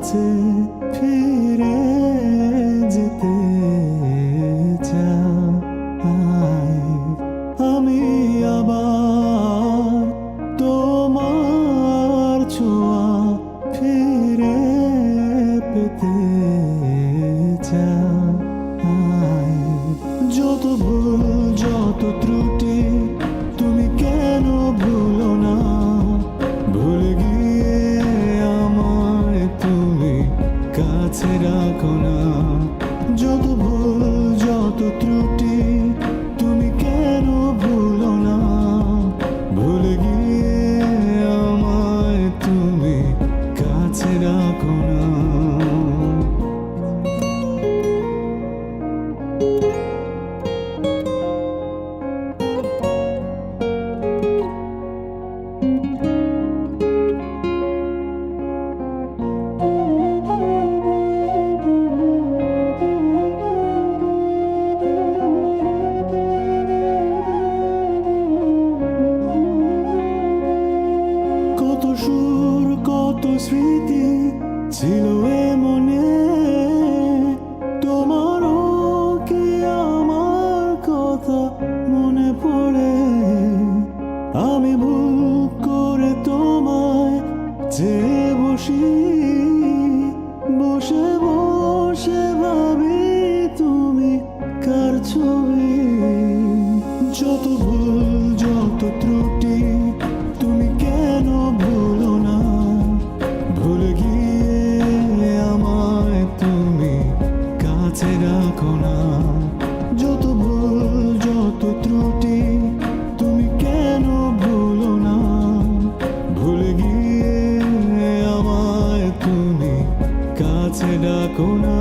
কাছে ফিরে যেতে চাই। আমি আবার তোমার ছোঁয়া ফিরে পেতে চাই। যত ভুল যত ত্রুটি তুমি কেন ভুলো না, ভুলে গিয়ে আমায় তুমি কাছে রাখো না। যত ভুল যত ত্রুটি তুমি কেন ভুলো না, ভুলে গিয়ে আমায় তুমি কাছে রাখো না। কত সুর কত স্মৃতি ছিল এ মনে, তোমারও কি আমার কথা মনে পড়ে? আমি ভুল করে তোমায় চেয়ে বসি, বসে বসে ভাবি তুমি কার ছবি। যত ভুল যত ত্রুটি তুমি কেন ভুলো না, ভুলে গিয়ে আমায় তুমি কাছে রাখো না। যত ভুল যত ত্রুটি তুমি কেন ভুলো না, ভুলে গিয়ে আমায় তুমি কাছে ডাকো না।